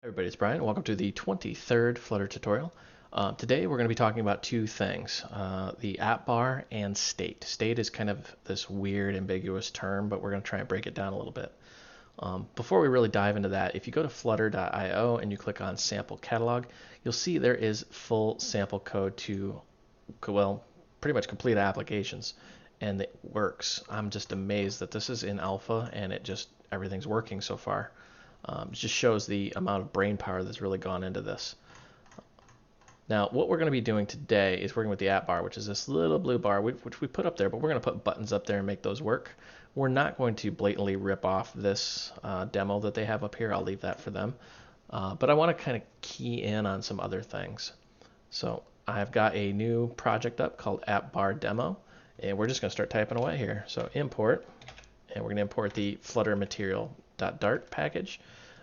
Everybody, it's Brian. Welcome to the 23rd Flutter tutorial. Today we're going to be talking about two things, the AppBar and state. State is kind of this weird, ambiguous term, but we're going to try and break it down a little bit. Before we really dive into that, if you go to flutter.io and you click on sample catalog, you'll see there is full sample code to, well, pretty much complete applications, and it works. I'm just amazed that this is in alpha and everything's working so far. It just shows the amount of brain power that's really gone into this. Now, what we're going to be doing today is working with the AppBar, which is this little blue bar, which we put up there, but we're going to put buttons up there and make those work. We're not going to blatantly rip off this demo that they have up here. I'll leave that for them. But I want to kind of key in on some other things. So I've got a new project up called AppBar Demo, and we're just going to start typing away here. So import, and we're going to import the Flutter material.dart package.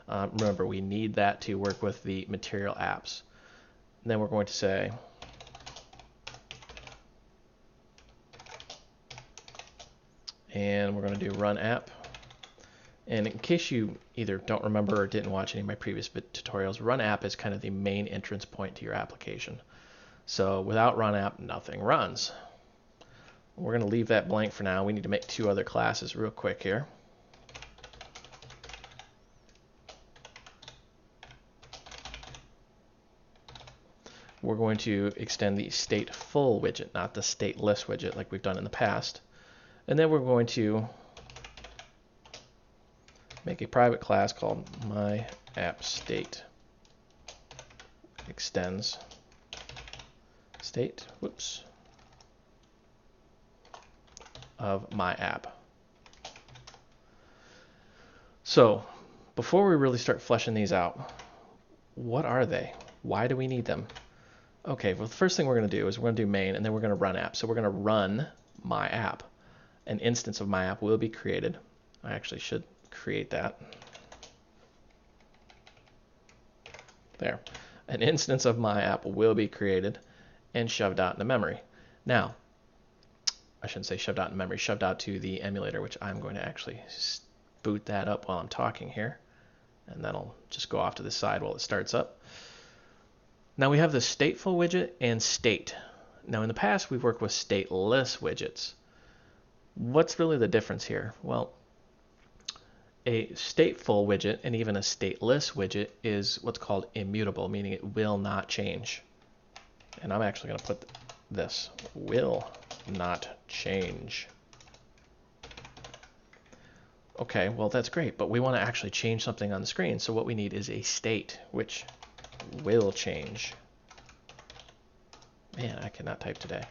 Remember, we need that to work with the material apps. And then we're going to say and we're going to do run app. And in case you either don't remember or didn't watch any of my previous tutorials, run app is kind of the main entrance point to your application. So without run app, nothing runs. We're going to leave that blank for now. We need to make two other classes real quick here. We're going to extend the stateful widget, not the stateless widget like we've done in the past. And then we're going to make a private class called myAppState. Extends state, of my app. So before we really start fleshing these out, what are they? Why do we need them? Okay, well, the first thing we're going to do is we're going to do main, and then we're going to run app. So we're going to run my app. An instance of my app will be created. I actually should create that. There. An instance of my app will be created and shoved out into memory. Now, I shouldn't say shoved out in memory, shoved out to the emulator, which I'm going to actually boot that up while I'm talking here. And that'll just go off to the side while it starts up. Now we have the stateful widget and state. Now in the past we've worked with stateless widgets. What's really the difference here? Well, a stateful widget and even a stateless widget is what's called immutable, meaning it will not change. And I'm actually going to put this, will not change. Okay, well that's great, but we want to actually change something on the screen. So what we need is a state, which will change. Man, I cannot type today.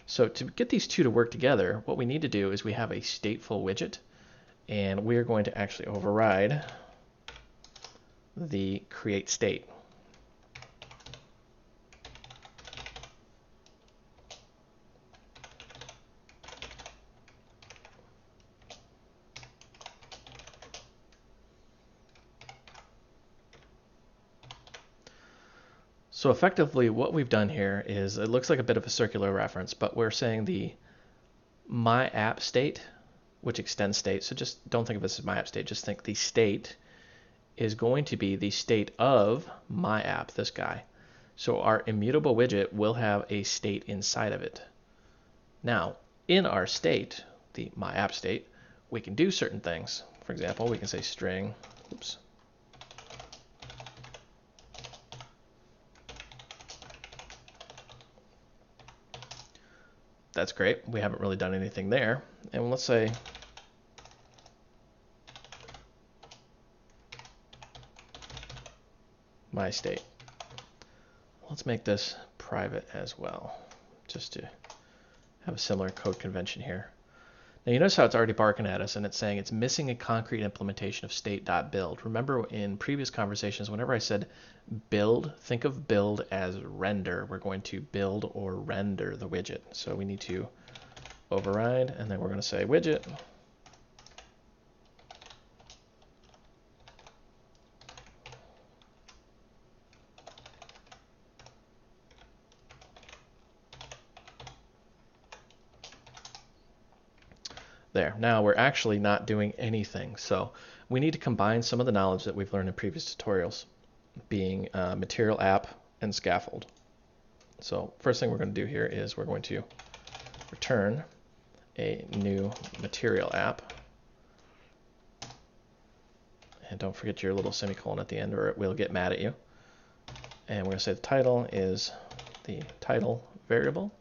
So to get these two to work together, what we need to do is we have a stateful widget, and we're going to actually override the create state. So effectively what we've done here is, it looks like a bit of a circular reference, but we're saying the my app state, which extends state, so just don't think of this as my app state, just think the state is going to be the state of my app, this guy. So our immutable widget will have a state inside of it. Now, in our state, the my app state, we can do certain things. For example, we can say string, That's great. We haven't really done anything there. And let's say my state. Let's make this private as well, just to have a similar code convention here. Now you notice how it's already barking at us, and it's saying it's missing a concrete implementation of state.build. Remember in previous conversations, whenever I said build, think of build as render. We're going to build or render the widget. So we need to override, and then we're going to say widget. There, now we're actually not doing anything. So we need to combine some of the knowledge that we've learned in previous tutorials. being material app and scaffold. So first thing we're going to do here is we're going to return a new material app. And don't forget your little semicolon at the end or it will get mad at you. And we're going to say the title is the title variable.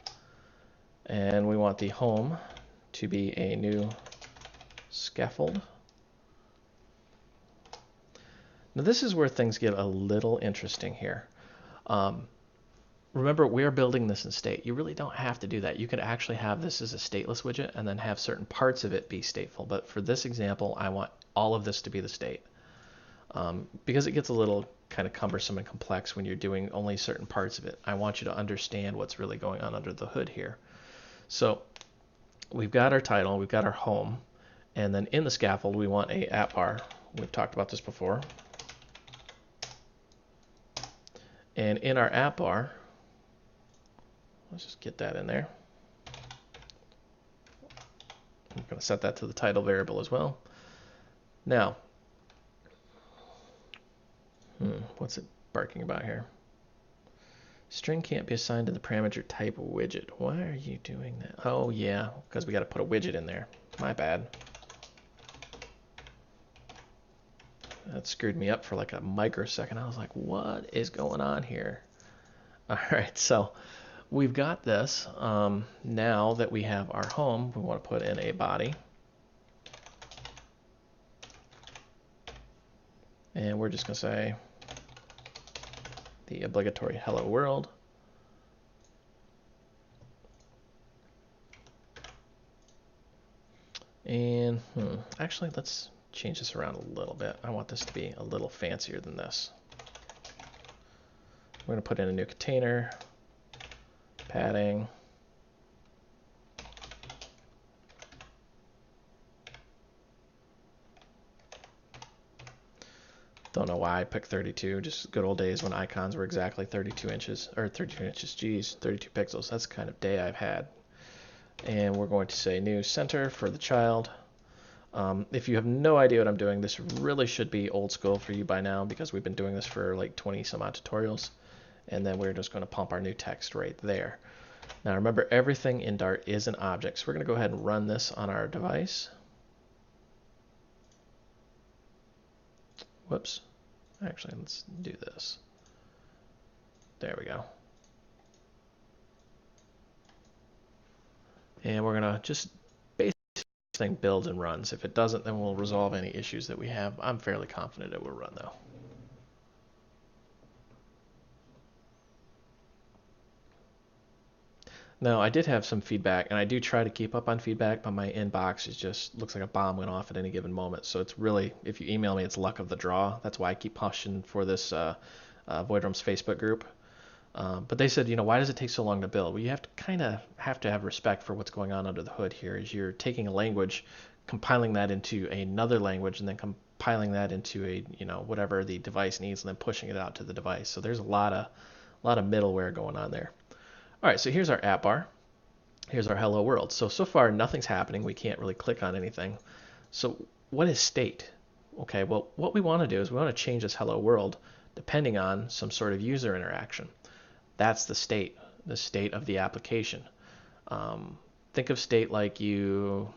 And we want the home to be a new scaffold. Now this is where things get a little interesting here. Remember, we're building this in state. You really don't have to do that. You could actually have this as a stateless widget and then have certain parts of it be stateful. But for this example, I want all of this to be the state. Because it gets a little kind of cumbersome and complex when you're doing only certain parts of it. I want you to understand what's really going on under the hood here. So we've got our title, we've got our home, and then in the scaffold we want a AppBar. We've talked about this before. And in our AppBar, let's just get that in there. I'm going to set that to the title variable as well. Now, what's it barking about here? String can't be assigned to the parameter type widget. Why are you doing that? Oh yeah, because we got to put a widget in there. My bad. That screwed me up for like a microsecond. I was like, what is going on here? All right, so we've got this. Now that we have our home, we want to put in a body. And we're just going to say the obligatory hello world. And actually, let's change this around a little bit. I want this to be a little fancier than this. We're going to put in a new container, padding. Don't know why I picked 32, just good old days when icons were exactly 32 inches, or 32 inches, geez, 32 pixels. That's the kind of day I've had. And we're going to say new center for the child. If you have no idea what I'm doing, this really should be old school for you by now because we've been doing this for like 20 some odd tutorials. And then we're just going to pump our new text right there. Now remember, everything in Dart is an object. So we're going to go ahead and run this on our device. Whoops. Actually, let's do this. There we go. And we're going to just basically this thing builds and runs. If it doesn't, then we'll resolve any issues that we have. I'm fairly confident it will run though. Now, I did have some feedback, and I do try to keep up on feedback, but my inbox is just looks like a bomb went off at any given moment. So it's really, if you email me, it's luck of the draw. That's why I keep pushing for this Voidrum's Facebook group. But they said, why does it take so long to build? Well, you have to kind of have respect for what's going on under the hood here. Is you're taking a language, compiling that into another language, and then compiling that into a whatever the device needs, and then pushing it out to the device. So there's a lot of middleware going on there. All right, so here's our app bar. Here's our hello world. So far, nothing's happening. We can't really click on anything. So what is state? Okay, well, what we want to do is we want to change this hello world depending on some sort of user interaction. That's the state of the application. Think of state like you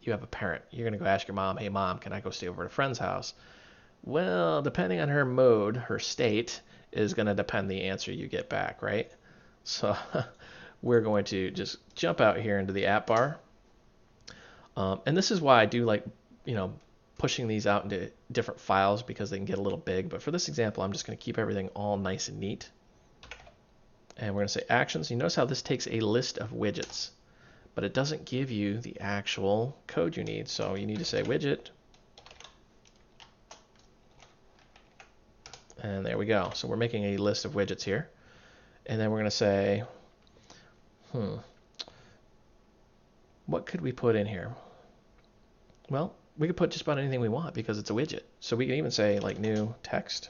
have a parent. You're going to go ask your mom, hey, mom, can I go stay over at a friend's house? Well, depending on her mode, her state is going to depend the answer you get back, right? So we're going to just jump out here into the app bar. And this is why I do like, pushing these out into different files because they can get a little big. But for this example, I'm just going to keep everything all nice and neat. And we're going to say actions. You notice how this takes a list of widgets, but it doesn't give you the actual code you need. So you need to say widget. And there we go. So we're making a list of widgets here. And then we're going to say, what could we put in here? Well, we could put just about anything we want because it's a widget. So we can even say like new text.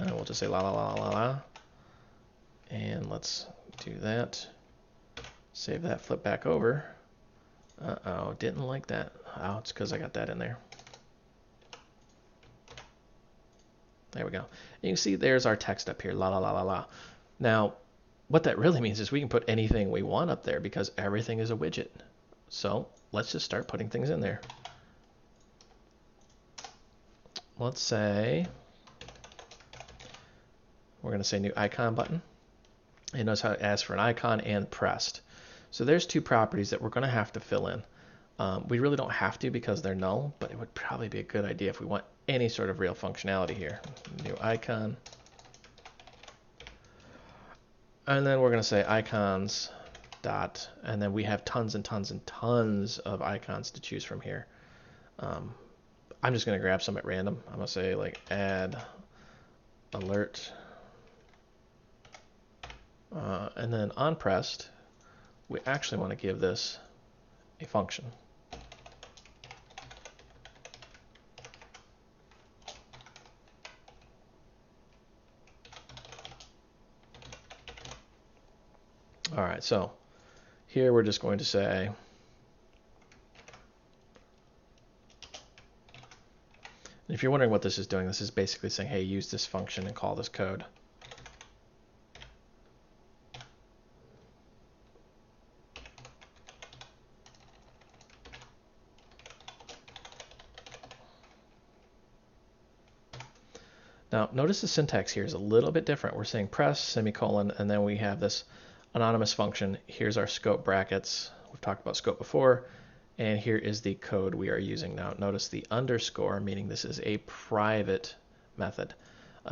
We'll just say la la la la la. And let's do that. Save that, flip back over. Uh-oh, didn't like that. Oh, it's because I got that in there. There we go. And you can see there's our text up here, la la la la la. Now, what that really means is we can put anything we want up there because everything is a widget. So let's just start putting things in there. Let's say we're going to say new icon button. And notice how it asks for an icon and pressed. So there's two properties that we're going to have to fill in. We really don't have to because they're null, but it would probably be a good idea if we want any sort of real functionality here. New icon. And then we're going to say icons dot, and then we have tons and tons and tons of icons to choose from here. I'm just going to grab some at random. I'm going to say like add alert. And then on pressed, we actually want to give this a function. All right, so here we're just going to say if you're wondering what this is doing, this is basically saying, hey, use this function and call this code. Now, notice the syntax here is a little bit different. We're saying press, semicolon, and then we have this anonymous function. Here's our scope brackets. We've talked about scope before. And here is the code we are using now. Notice the underscore, meaning this is a private method.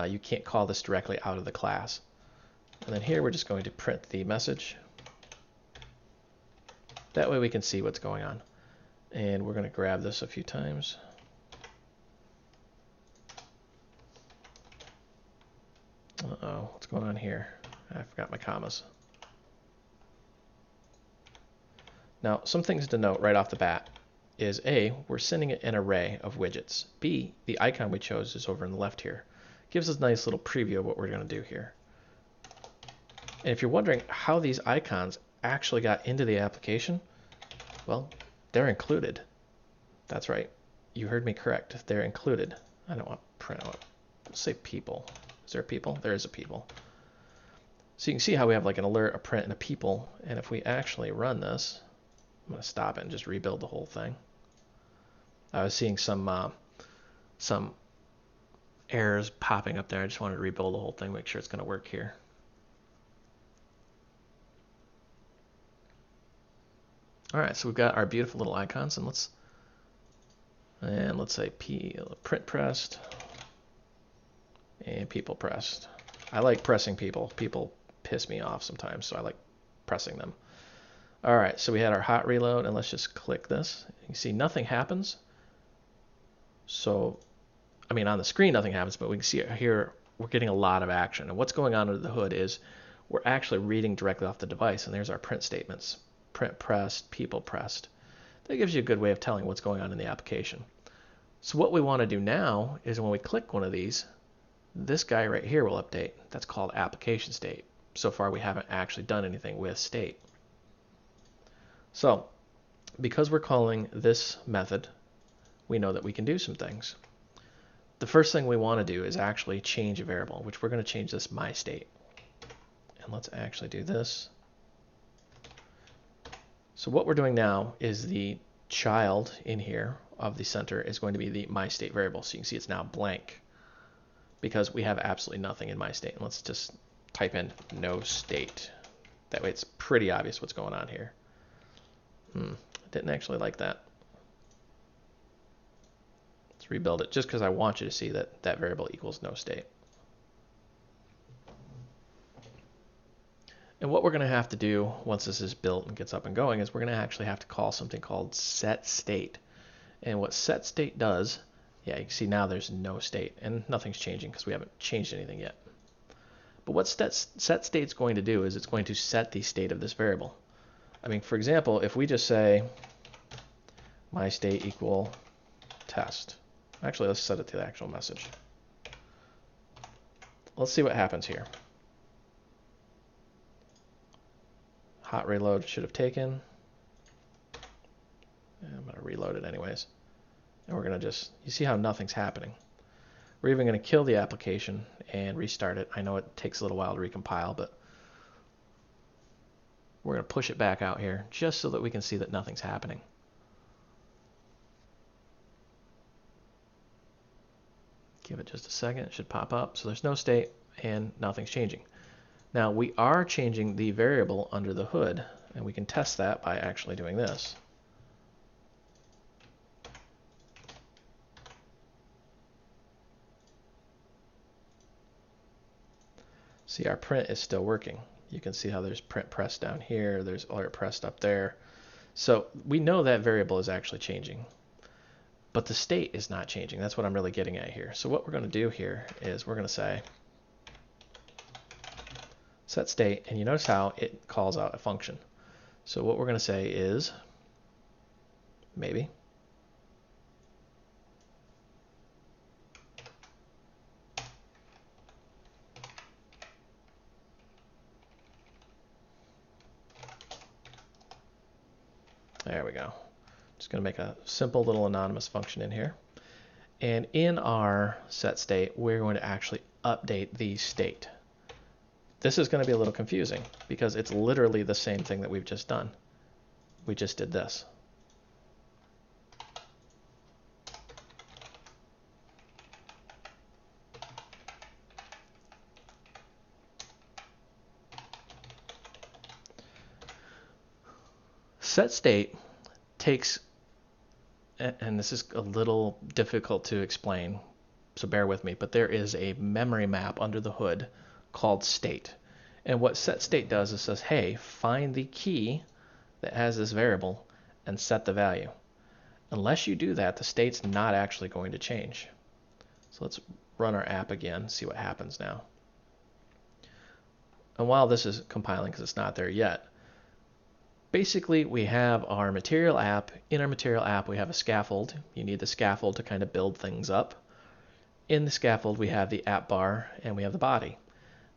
You can't call this directly out of the class. And then here we're just going to print the message. That way we can see what's going on. And we're going to grab this a few times. Uh-oh, what's going on here? I forgot my commas. Now, some things to note right off the bat is A, we're sending an array of widgets. B, the icon we chose is over on the left here. Gives us a nice little preview of what we're going to do here. And if you're wondering how these icons actually got into the application, well, they're included. That's right. You heard me correct. They're included. I don't want to print out. We'll say people. Is there a people? There is a people. So you can see how we have like an alert, a print, and a people. And if we actually run this, I'm going to stop it and just rebuild the whole thing. I was seeing some errors popping up there. I just wanted to rebuild the whole thing, make sure it's going to work here. All right, so we've got our beautiful little icons, and let's say print pressed and people pressed. I like pressing people. People piss me off sometimes, so I like pressing them. All right, so we had our hot reload, and let's just click this. You can see nothing happens. So, I mean, on the screen nothing happens, but we can see here we're getting a lot of action. And what's going on under the hood is we're actually reading directly off the device, and there's our print statements. Print pressed, people pressed. That gives you a good way of telling what's going on in the application. So what we want to do now is when we click one of these, this guy right here will update. That's called application state. So far we haven't actually done anything with state. So because we're calling this method, we know that we can do some things. The first thing we want to do is actually change a variable, which we're going to change this myState. And let's actually do this. So what we're doing now is the child in here of the center is going to be the myState variable. So you can see it's now blank because we have absolutely nothing in myState. And let's just type in no state. That way it's pretty obvious what's going on here. I didn't actually like that. Let's rebuild it just because I want you to see that that variable equals no state. And what we're going to have to do once this is built and gets up and going is we're going to actually have to call something called setState. And what setState does, yeah, you can see now there's no state and nothing's changing because we haven't changed anything yet. But what setState's going to do is it's going to set the state of this variable. I mean, for example, if we just say myState equal test. Actually, let's set it to the actual message. Let's see what happens here. Hot reload should have taken. And I'm going to reload it anyways. And we're going to just, you see how nothing's happening. We're even going to kill the application and restart it. I know it takes a little while to recompile, but we're going to push it back out here just so that we can see that nothing's happening. Give it just a second. It should pop up. So there's no state and nothing's changing. Now we are changing the variable under the hood, and we can test that by actually doing this. See, our print is still working. You can see how there's print pressed down here, there's alert pressed up there. So we know that variable is actually changing, but the state is not changing. That's what I'm really getting at here. So what we're going to do here is we're going to say set state, and you notice how it calls out a function. So what we're going to say is maybe there we go. Just going to make a simple little anonymous function in here. And in our set state, we're going to actually update the state. This is going to be a little confusing because it's literally the same thing that we've just done. We just did this. Set state takes, and this is a little difficult to explain, so bear with me, but there is a memory map under the hood called state. And what set state does is says, hey, find the key that has this variable and set the value. Unless you do that, the state's not actually going to change. So let's run our app again, see what happens now. And while this is compiling, because it's not there yet, basically we have our material app. In our material app, we have a scaffold. You need the scaffold to kind of build things up. In the scaffold, we have the app bar and we have the body.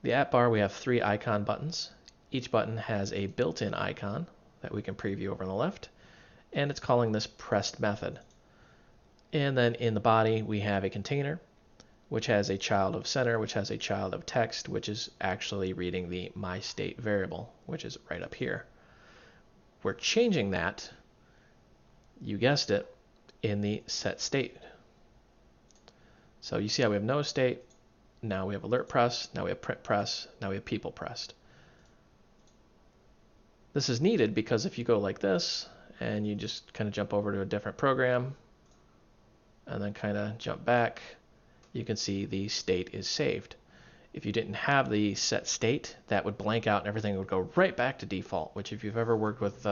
The app bar, we have 3 icon buttons. Each button has a built-in icon that we can preview over on the left, and it's calling this pressed method. And then in the body, we have a container, which has a child of center, which has a child of text, which is actually reading the myState variable, which is right up here. We're changing that, you guessed it, in the set state. So you see how we have no state, now we have alert press, now we have print press, now we have people pressed. This is needed because if you go like this and you just kind of jump over to a different program and then kind of jump back, you can see the state is saved. If you didn't have the set state, that would blank out and everything would go right back to default, which if you've ever worked with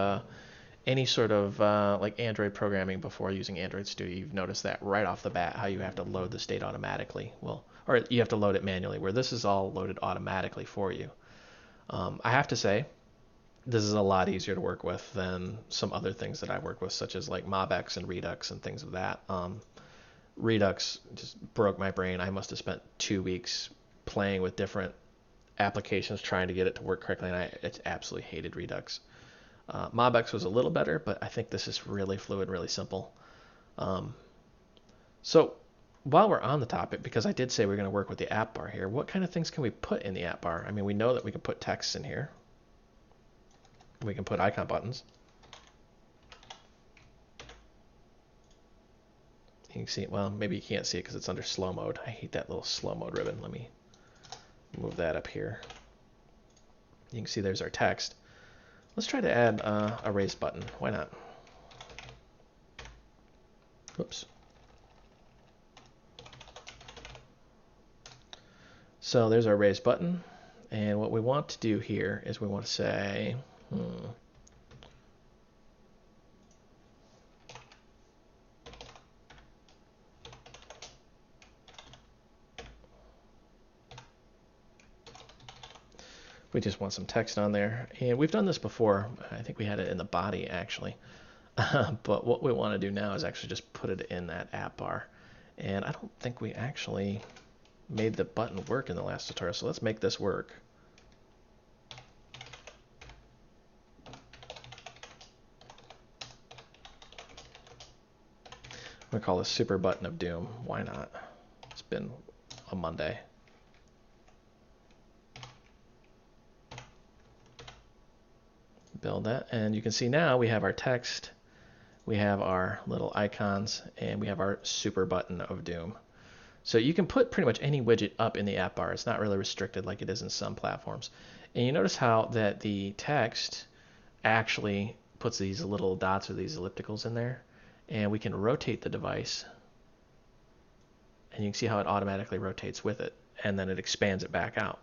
any sort of like Android programming before using Android Studio, you've noticed that right off the bat, how you have to load the state automatically. Well, or you have to load it manually, where this is all loaded automatically for you. I have to say, this is a lot easier to work with than some other things that I work with, such as like MobX and Redux and things of that. Redux just broke my brain. I must have spent 2 weeks playing with different applications trying to get it to work correctly, and I absolutely hated Redux. MobX was a little better, but I think this is really fluid, really simple. So while we're on the topic, because I did say we're going to work with the app bar here, what kind of things can we put in the app bar? I mean, we know that we can put text in here. We can put icon buttons. You can see, well, maybe you can't see it because it's under slow mode. I hate that little slow mode ribbon. Let me move that up here. You can see there's our text. Let's try to add a raised button. Why not? Whoops. So there's our raised button. And what we want to do here is we want to say, we just want some text on there. And we've done this before. I think we had it in the body, actually. But what we want to do now is actually just put it in that app bar. And I don't think we actually made the button work in the last tutorial, so let's make this work. I'm going to call this Super Button of Doom. Why not? It's been a Monday. Build that, and you can see now we have our text, we have our little icons, and we have our super button of doom. So you can put pretty much any widget up in the app bar. It's not really restricted like it is in some platforms. And you notice how that the text actually puts these little dots or these ellipticals in there, and we can rotate the device, and you can see how it automatically rotates with it, and then it expands it back out.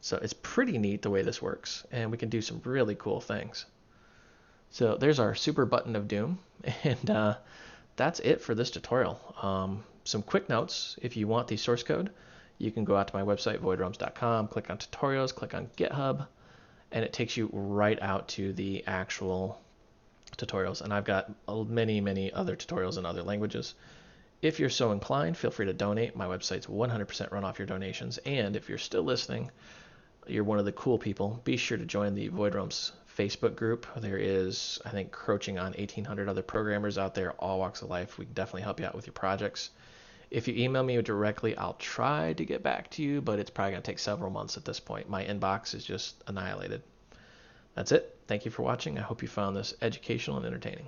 So it's pretty neat the way this works, and we can do some really cool things. So there's our super button of doom, and that's it for this tutorial. Some quick notes: if you want the source code, you can go out to my website, voidrealms.com, click on tutorials, click on GitHub, and it takes you right out to the actual tutorials. And I've got many other tutorials in other languages. If you're so inclined, feel free to donate. My website's 100% run off your donations. And if you're still listening, you're one of the cool people, be sure to join the Void Realms Facebook group. There is, I think, approaching on 1,800 other programmers out there, all walks of life. We can definitely help you out with your projects. If you email me directly, I'll try to get back to you, but it's probably going to take several months at this point. My inbox is just annihilated. That's it. Thank you for watching. I hope you found this educational and entertaining.